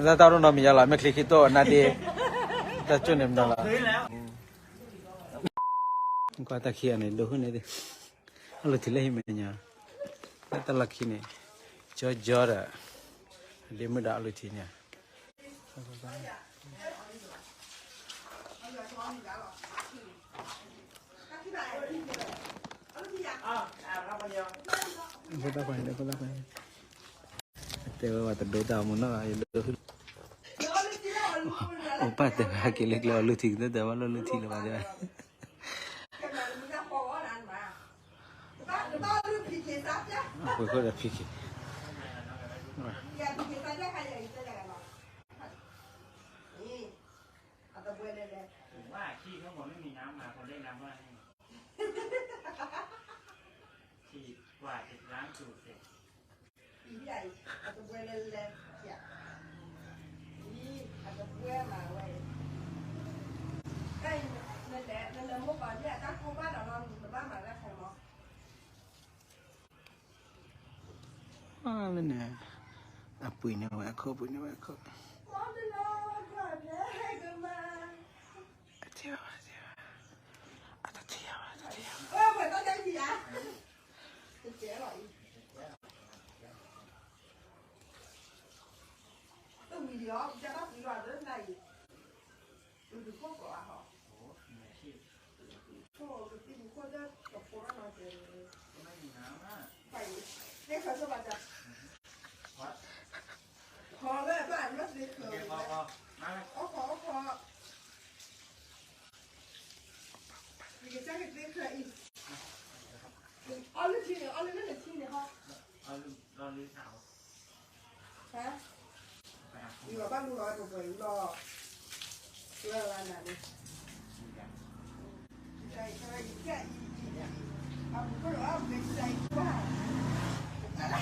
นั่นตารุ่นเรามีอะไรไม่คลิกคิดตัวนาดีแต่จุดเนี่ยมันอะไรก็ตะเคียนเนี่ยดูขึ้นเลยดิอะไรที่เล่ห์มันเนี่ยนั่นตะลักขี้เนี่ยจอจอร์เลี้ยงไม่ได้อะไรที่เนี่ยคนละคนคนละคนแต่ว่าแต่ดูดาวมันน่ะยังดูโอ้ป้าแต่ว่ากิเลสเราลุทิกแต่ว่าเราลุทิกเราไม่ได้คุยก็ได้พิกว่าขี้ข้างบนไม่มีน้ำมาคนได้น้ำว่าขี้กว่าจะล้างสูตรเสร็จนั่นเนี่ยปุยเนี่ยว่าเขาปุยเนี่ยว่าเขาเที่ยวเที่ยวอาจจะเที่ยวอาจจะเที่ยวเหมือนต้องใช้สีอะเจ๊อร่อยต้องมีเดียวจะต้องมีหลอดเรื่องไหนดูพวกก่อนเหรอพวกที่มีคนจะกับโคราชมาเจอไม่มีน้ำอ่ะไปเนี่ยเขาจะมาจากพอแล้วบ้านมันเสียเลยพอมีกระจายกันเสียเลยอีกเอาเลยทีเนี่ยเอาเลยนั่นแหละทีเนี่ยฮะรอลืมสาวฮะอยู่บ้านดูรอตัวเผยรอเรื่องอะไรนั่นใจใช่แค่เอาก็เอาเป็นใจว่าอะไร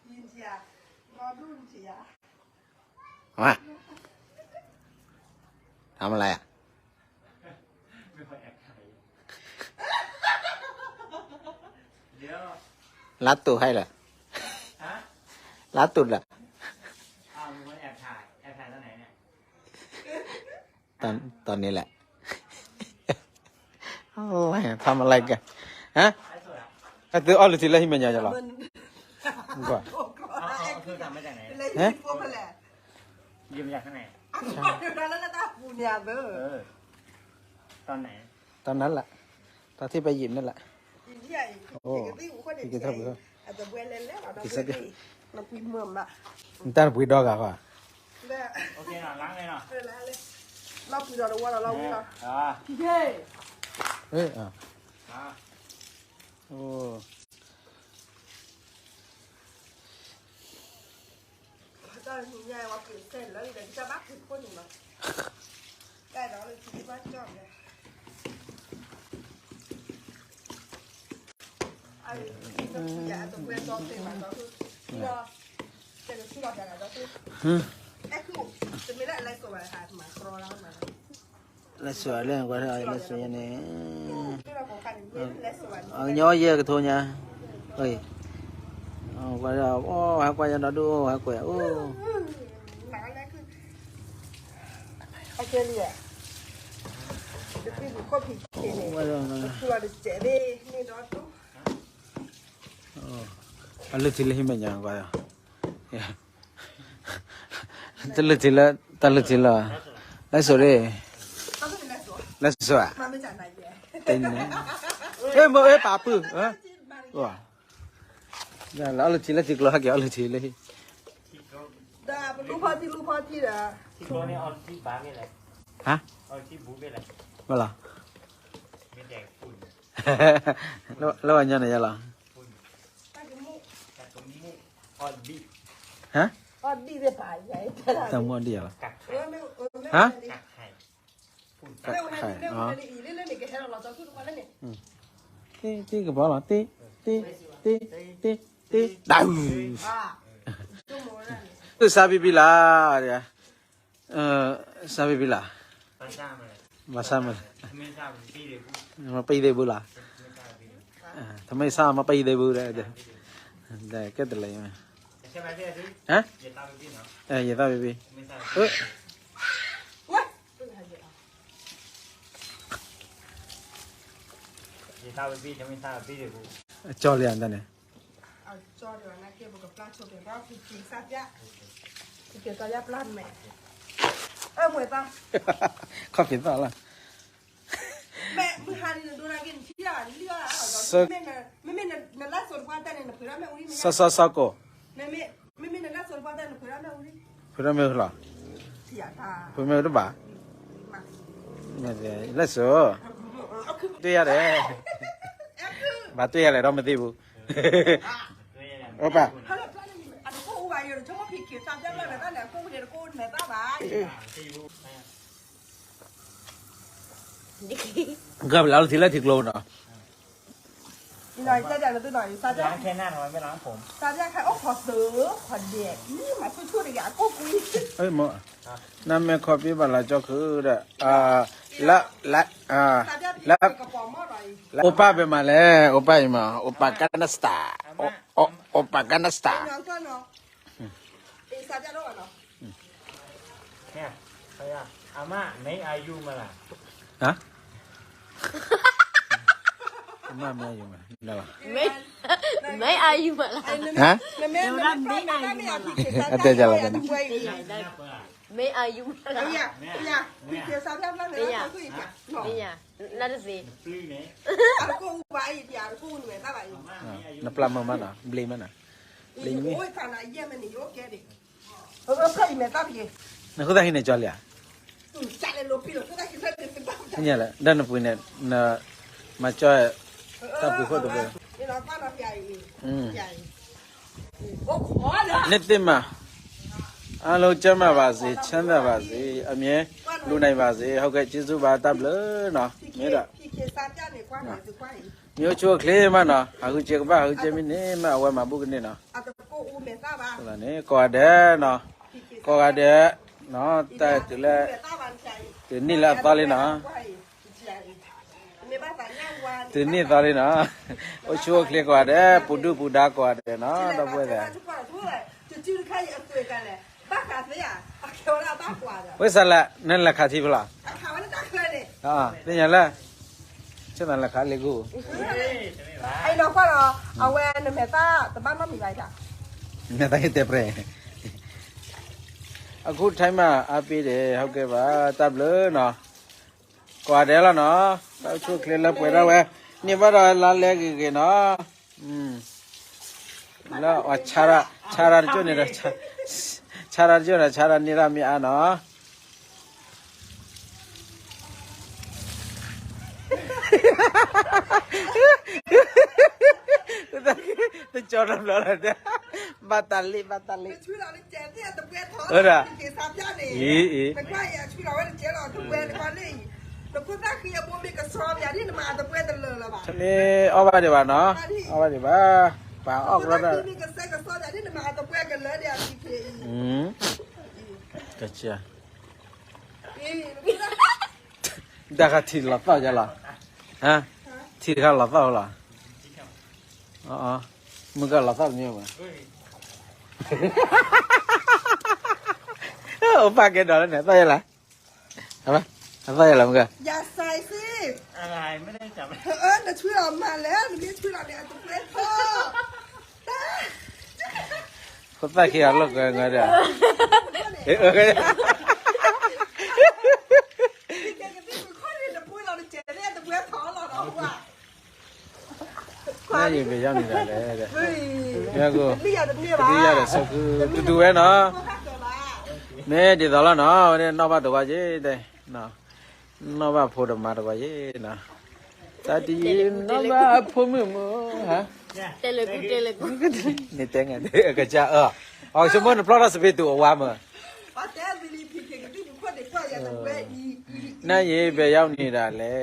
ยินเสียรอดูเสียมาทำอะไรอ่ะไม่ค่อยแอบถ่ายเดี๋ยวรัดตูให้เหรอฮะรัดตูเหรอมีคนแอบถ่ายตอนไหนเนี่ยตอนนี้แหละโอ้ยทำอะไรกันฮะไอ้ตัวอ๋อหรือที่เล่ห์มันยังไงล่ะก่อนคือทำมาจากไหนฮะยืมมาจากข้างไหนแล้วตาปูเนี่ยเบ้อตอนไหนตอนนั้นแหละตอนที่ไปหยิบนั่นแหละโอ้ยกินเท่าไหร่อาจจะเบื่อเล่นแล้วเราไปเราคุยเมื่อมละมันตั้งปุยดอกอะก่อนโอเคหน่อยล้างเลยหน่อยล้างเลยเราปุยดอกว่าเราพี่เฮ้เฮ้ยโอ้ได้หินใหญ่ว่าเปลี่ยนเส้นแล้วเดี๋ยวจะบักถึงคนหนึ่งมาได้แล้วเลยคิดว่าชอบเลยไอ้ยาตัวเพื่อนจอมเต็มมาจอมคือเดี๋ยวที่เราอยากจะคือไอ้คือจะไม่ได้อะไรตัวอะไรหาหมากรอแล้วมาแล้วสวยเรื่องกว่าเธอแล้วสวยเนี่ยย่อเยอะกันทั่วเนี่ยเฮ้ยกว่าเราโอ้หากว่าจะเราดูหากว่าโอ้หนังอะไรคือไอเจลี่อ่ะเดี๋ยวพี่ดูข้อผิดเองตัวเด็กเจ๋ดีนี่ดอตุอะไรที่เล่ห์มันยังกว่าตลที่ละแล้วสวยแล้วสวยมาไม่จากไหนแย่เต็มเลยเอ้ยเอ้ยป้าปื้อว้าแล้วอะไรที่ละที่กลัวหากอะไรที่เล่ห์ได้ลูกพอที่ละที่ตัวนี้เอาที่บ้าไปเลยฮะเอาที่บูไปเลยว่าล่ะไม่แดกฝุ่นแล้วอันยังไงล่ะออดบี้ฮะออดบี้ได้ป่ายใหญ่ตั้งม้วนเดียวกักฮะกักไข่กักไข่อ๋อตีกับบอกหรอตีดาวตัวซาบิบิลาเดี๋ยวซาบิบิลามาซ่ามาเลยมาซ่ามาไม่ทราบปีเดียวมาปีเดียวบุลา ทำไมซ่ามาไปได้บูได้ได้ก็แต่ละอย่าง ใช่ไหมพี่สิ ฮะ อย่าตามไปพี่เนาะ อย่าตาบี ไม่ทราบ เอ้ย ว้ย อย่าตามไปพี่จะไม่ทราบพี่เดี๋ยวกู จอเรียนได้เนี่ย เอาจอเดี๋ยวนะเกี่ยวกับปลาโชว์เดี๋ยวเราพิจิตรสัตว์ยะพิจิตรสัตว์ยะปลาแม่เหมือนปะ ข้าวผิดต่อละ แม่มือหันดูนะกินที่ร้านเลือดไม่นั่นละส่วนความแต่เนี่ยเผื่อแม่อุ้ยไม่ ซาโก้ ไม่นั่นละส่วนความแต่เนี่ยเผื่อแม่อุ้ย เพื่อนไม่รู้หรอ เสียตา เพื่อนไม่รู้ป่ะไม่ได้แล้วสิตัวใหญ่เลยบ้าตัวใหญ่เลยเราไม่ตีบุโอ้ป่ะ ฮัลโหลอันนี้กูว่าอยู่ช่วงพี่เขียนตามเจ้าเลยแต่เนี่ยกูเดี๋ยวกูเนี่ยตาบ้า ก็เราทีละถึงโลเนาะ หน่อยจะเดี๋ยวหน่อยซาจะ ล้างแค่หน้าทำไมไม่ล้างผม ซาจะใครขอซื้อขอเด็กนี่หมายช่วยๆอย่างกูคุย เอ้ยหมอนั่นแม่ขอพี่บัลลังก์เจ้าคือเด้อละ กระป๋องหม้อหน่อย โอป้าไปมาแล้วโอป้ามาโอป้ากันนัสตาโอป้ากันนัสตา น้องก็เนาะไอ้ซาจะรู้เนาะ เนี่ยใครอะอาม่าไม่อายุมาล่ะ ฮะมาไม่อยู่มาได้ป่ะ ไม่อายุมาละ ฮะ ไม่อยากพี่เขียนซา เดี๋ยวจะละกัน ไม่อายุมาละ เนี่ยพี่เขียนซาจะแล้วเนี่ยคุยกันเนาะ นี่ไงนั่นสิ ปลื้มไหม กูไปเดี๋ยวกูเหนื่อยตาไป นับปลามามันอ่ะบลีมันอ่ะ โอ้ยขนาดเยี่ยมมันนี่โอเคดิเคยเหนื่อยตาพี่ นั่นเขาได้ที่ไหนจอเลยอ่ะ จัดเลยลูกพี่ลูกก็ได้กินได้เป็นบ้า นี่แหละด้านนู้นเนี่ยน่ะมาจอยถ้าผู้คนตัวเอง นี่เราป้าเราใหญ่ใหญ่โอ้ขอเลย นี่ติมาအားလုံးကျမ်းမာပါစေချမ်းသာပါစေအမြဲလူနိုင်ပါစေဟုတ်ကဲ့ကျေးဇူးပါတပ်လို့နော်မြေတော့ พี่เขียนซาจะเนี่ยกว้างหน่อยกว้าง မျိုးချိုကလေးမနော်အခုကျေကပါအခုကျေမင်းနေမအဝဲမှာပုကနေနော် อาจจะกูอูเมต้าบ้า ဟုတ်လားနေကောတဲ့နော်ကောကတဲ့နော်တဲ့တူလဲ เมต้าบ้านใจ တူနိလာသားလေးနော် ในบ้านแต่ย่างวาน တူနိသားလေးနော်အချိုကလေးကောတဲ့ပုဒုပုဒါကောတဲ့နော်တော့ပွဲတယ် ทุกคนทุกเลยจะจื้อใครเอาตัวกันเลยบ้าขาเสียเขียวเราบ้ากว่าเด้อ ဝိဆလာနဲ့လက်ခါတိဖလား ขาวันนี้ตักเลยเนี่ย ဟာတင်ရလဲချက်တယ်လက်ခါလေးကို ไอ้น้องก็รอเอาแวนเมต้าแต่บ้านไม่มีอะไรจ้ะ မြတ်တဲ့တဲ့ပြဲအခုထိုင်းမှာအားပေးတယ်ဟုတ်ကဲ့ပါတပ်လို့နော်ကွာတယ်လားနော်တော့ချုပ်ကလေးလက်ပွဲတော့ပဲနေပါတော့လာလဲကေနော်လာအချာရာကျွနေတော့ချာရာကျွနေချာရာနေရမြာနော်တကြော်တော့လာတယ်ဘာတလီ ช่วยเราในเจนเนี่ยตะเวนท้องเขียนซาจะเนี่ยแต่ว่าอย่าช่วยเราในเจนเราตะเวนก่อนนี่แล้วคุณตาคืออย่าบ่มีกระสอบอย่างนี้มาตะเวนตะเลยละบ่ ทะเลออกมาดีกว่าเนาะออกมาดีป่ะป่าออกแล้วนะ มีกระเซ็กกระสอบอย่างนี้มาตะเวนกันเลยเดี๋ยวพี่ กระเจียဒါကတီလာတော့ကြလားဟမ်တီကလာတော့လားအော်မကလာတော့ညောမှာโอปาแกดอแล้วเนี่ยတော့ရလားဟမ်တော့ရလားမက อย่าใส่สิ อะไรไม่ได้จับ แต่ช่วยเรามาแล้วนี่ช่วยเราเนี่ยตะเวนท้อ ကိုတက်ခေရလောက်ငါတဲ့เออ แกก็ที่ค่อยๆจะพูดเราในเจนเนี่ยตะเวนท้อเราเอาว่ะ နားရင်ပဲရောက်နေတာလေတဲ့ เฮ้ย ညကို นี่อย่าเนี่ยบ่ ဒီရတယ်စကူတူပဲနော်မဲဒီတော့လားနော်ဒီနောက်ဘတော့ကြီးတဲ့နော်နောက်ဘဖို့တော့မှာတော့ကြီးနော်တတိနောက်ဘဖို့မမဟာ เตลกุ နေတဲ့ငယ်ကကြအော်စမန်ပလော့စပစ်တူဝါမ ပါတဲ့ဘီလီဖီကေကတိခွတ်တယ်ခွတ်ရတဲ့ဘယ်ဤ နိုင်ရေးပဲရောက်နေတာလေ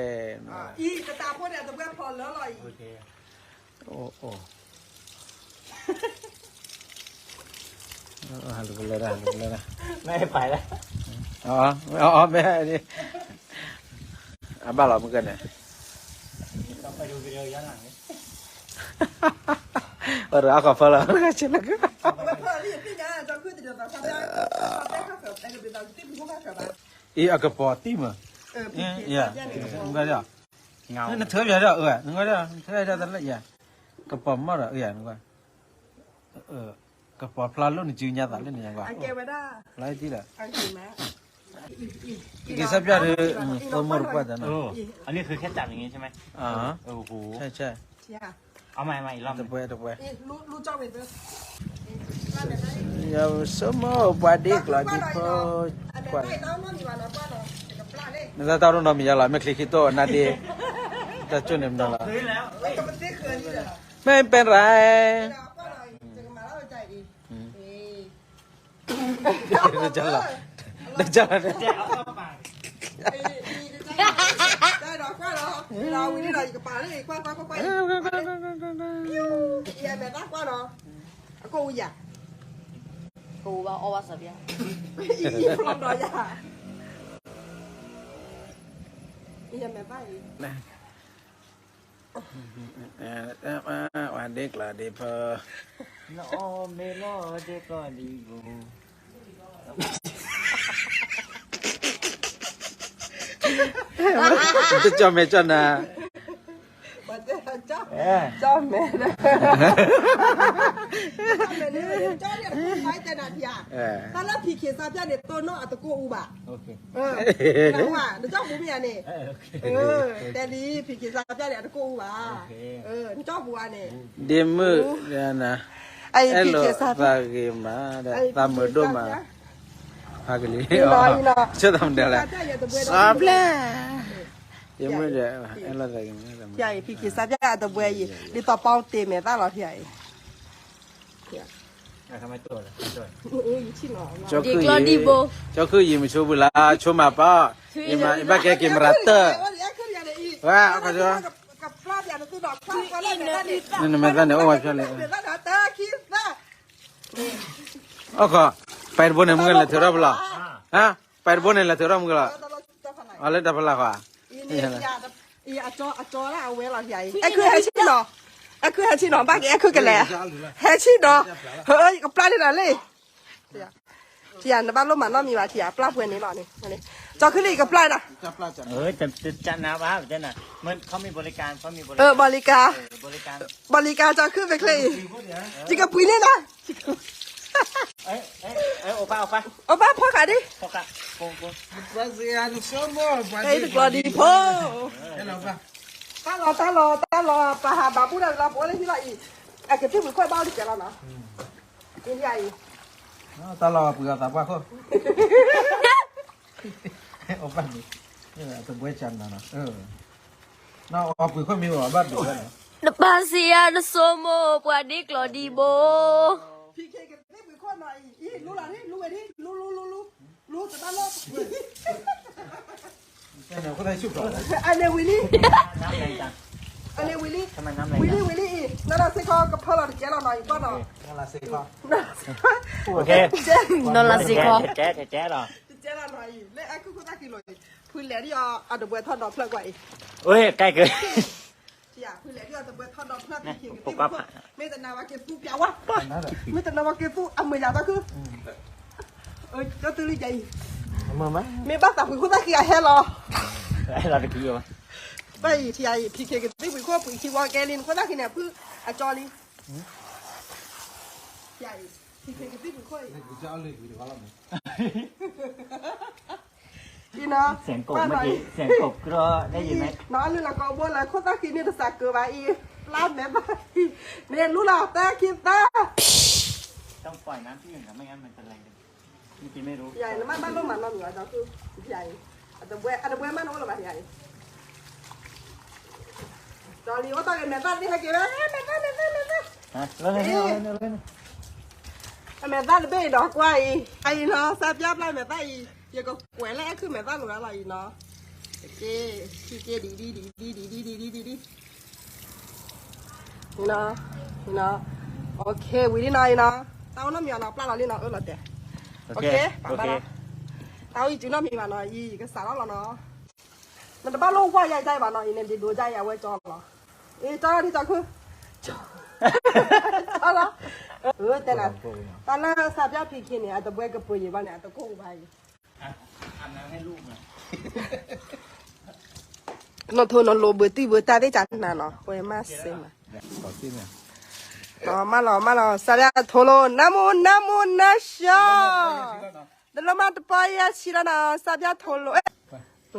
ဤကတာဖို့တဲ့ဘယ်ပေါ်လောလောဤ โอเค အိုးအိုးဟာလူလာလူလာ ไม่ไปแล้ว อ๋อแม่นี่บ้าเราเหมือนกันเนี่ย ต้องไปดูวิดีโอย้อนหลังนี่ Ora aku apa lah kecil lagi. 我们破例毕竟咱可以的，咱家看手，那个别的地不看手吧。 Iya agak poti mah. Iya. Enggak ada. เงา Ini terbiasa ada, enggak ada. Terbiasa ada lah ya. Kepom ada, iya enggak. Kepom pelalu ni junya tak le ni enggak. 俺给我的， Lai tidak. 俺给买。 Kita biar umur pada เอ na. ออันนี้คือแค่จับอย่างงี้ใช่ไหม Ah. โอ้โห Cai. 呀， เอาใหม่อีกรอบ Tepuai. 路照位置。 Ya semua badik lah di po. 快到那里吧，那快了，这个不拉嘞。 Nanti tahu nama ya lah, meklik itu nanti. Kita cunem dah lah. ซื้อแล้ว 我怎么最合理的了？ ไม่เป็นไร 这个马上就在的。哎。 เดี๋ยวจะละเดี๋ยวจะละ แจกเอาเข้าปาก ได้ดอกกว่าดอกเราวินี่เราอีกป่าเลยกว่าอย่าแบบนั้นกว่าดอกกูอย่า Cô bảo ô ba sợ bia. อีพร้อมดอกอย่าอย่าแบบไป วันเด็กละเด็กพอ โนเมโลเดก็ดีกู จะจอมไม่จอนะ มันจะจ้า เออ จ้าแม่นะจ้าแม่เนี่ยจ้าเนี่ยคุณไปแต่นาทีอ่ะถ้าเราผีเขียนซาจ้าเนี่ยตัวนอกอัตโกอูบะ โอเค แล้วว่าเดี๋ยวเจ้าหูเมียเนี่ย โอเค แต่ดีผีเขียนซาจ้าเนี่ยอัตโกอูบะเจ้าบัวเนี่ย เดมือเนี่ยนะ ไอ้ เอ ผี โล เขียนซา ตาเกมาตามมือดูมาพากลีเชื่อทำเดียวแหละสอบแล้วเดมือเดี๋ยวเอโลตาเกมา ใหญ่พี่กินซับยาตะเวยดิต่อเป้าเต็มแม่ตาเราใหญ่ ทำไมตัวเลยตัว ชิหนอ เจ้าคือยิมชูบุลาชูมาป้ายิมาอีบ้าแกกิมรัตเตอร์ว่าเอาไปจ้ะ กับปลาอย่างตัวดอกปลาก็เล่นได้ดี นี่มันกันเดี๋ยวเอาไว้เพื่อนเลย เดี๋ยวแล้วเตอคิดนะ โอ้ก็ไปบนเนี่ยมึงเลยเถอะรับล่ะฮะไปบนเนี่ยเลยเถอะรับมึงล่ะอะไรดับล่ะค่ะ อีอาจอแล้วเอาไว้เราใหญ่ไอ้คือให้ชิหนอไอ้คือให้ชิหนอบ้านไอ้คือกันแหละให้ชิหนอเฮ้ยกับปลาที่ไหนเลยที่อันบ้านลมมันน้องมีมาที่อ่ะปลาเพื่อนนี่หรอนี่นี่จอขึ้นอีกกับปลาน่ะ เออจะนะว่าจะน่ะมันเขามีบริการบริการ บริการจะขึ้นไปเลยจิกกับปุ๋ยนี่นะ เอ้โอป้าโอป้า เอาบ้าพ่อขายดิ พอกะโกง ไอ้ตึกรอดีพ่อตาลอปลาหาบาปูได้เราบอกเลยที่ไรอีไอ้เก็บที่มือค่อยบ้าที่แกเราเนาะนี่ใหญ่ ตลอดเปลือกตาบ้าเขาโอ้ป้านี่นี่ตัวเวชันนะน่าเอาปุ๋ยเขามีหัวบ้านดูกัน Napasia na somo puadik lo di bo. พี่เคเก็บที่มือค่อยมาอีรู้ละนี่รู้ไอ้ที่รู้จะบ้านรอบ เนี่ยเขาได้ชุบหรอ อันนี้วิลลี่ น้ำแรงจัง อันนี้วิลลี่ ทำไมน้ำแรง วิล จั ลี่ ง วิลลี่อีนั่นเราซื้อข้าวกับพ่อเราที่แกเราหน่อยป้าหน่อย นั่นละสิครับ โอเค Non la si ko. แจ๊หรอ แกเราหน่อยเล่ไอ้กูก็ได้กินเลยพื้นแหล่ที่เอาดอกบัวทอดดอกเพลิงไว้ เฮ้ยใกล้เกิน ที่อ่ะพื้นแหล่ที่เอาดอกบัวทอดดอกเพลิงที่เขียนที่ไม่แต่นาวาเก็บปุ๊บยาววะไม่แต่นาวาเก็บปุ๊บเอามือยาวก็คือเจ้าตื้อใหญ่ มือไหม ไม่บ้าแต่ผู้คนตะกี้แฮร์รอ เราตะกี้วะ ไปที่ไอ้พี่เคกับที่ผู้คนผู้ที่ว่าแกลินคนตะกี้เนี่ยเพื่ออาจอลีใหญ่พี่เคกับที่ผู้คน กูจะเอาเลยกูจะเอาแล้วมั้ย อีนะ เสียงกบเมื่อกี้เสียงกบก็ได้ยินไหม น้องนี่ละก็บ่ละคนตะกี้นี่จะสักเกลือไปอีลาแม่ไปเนี่ยรู้ละตาคิดตา ต้องปล่อยน้ำที่อื่นครับไม่งั้นมันจะแรงเมื่อกี้ไม่รู้ ใหญ่แล้วมันต้องมันเหนือจะคือใหญ่อันเบมันโอ้ละมาใหญ่จอลีว่าต้องแม่ตั้นนี่ให้เก็บแม่ตั้น ฮะแล้วไงแล้วไง แม่ตั้นเบ้ดอกไว้ไอ้เนาะแซ่บยับไรแม่ตั้นอีอย่าก็แหวนแรกคือแม่ตั้นหรืออะไรเนาะเจ๊พี่เจ๊ดีเนาะโอเควิธีหน่อยเนาะเต้าน้ำยาเนาะปลาเราเล่นเนาะเราแต่โอเคเต้าอีจุน้ำมีมาเนาะอีก็สารเราเนาะมันจะบ้าลูกว่าใหญ่ใจบ้าเนาะอีเนี่ยดีดูใจอย่าไว้จอเนาะจอที่จอคือ ဟုတ်လားဟုတ်တယ်လားတာလာစာပြဖြစ်ခင်းနေအတပွဲကပွေရပါနဲ့အတကုတ်ပါကြီး อาบน้ำให้ลูกมา နော်ထုံနော်လိုဘတီဘတာတဲ့ချာနာနော်ဝဲမစင်မ ขอที่เนี่ย နော်မလောစာရထိုလိုနမောနရှာဒလမတပါရရှိရနာစာပြထိုလိုဘယ်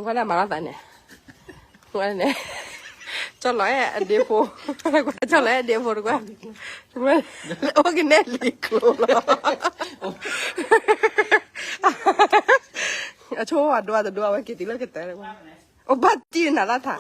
ကလဲမလာတဲ့ဝဲနေចលឯអដេហ្វូគាត់ចលឯអដេហ្វូគាត់អូគេណែលីគូឡអឈោអត់ដល់ដល់គេទីលគេតែអូបាត់ទីណាឡាថា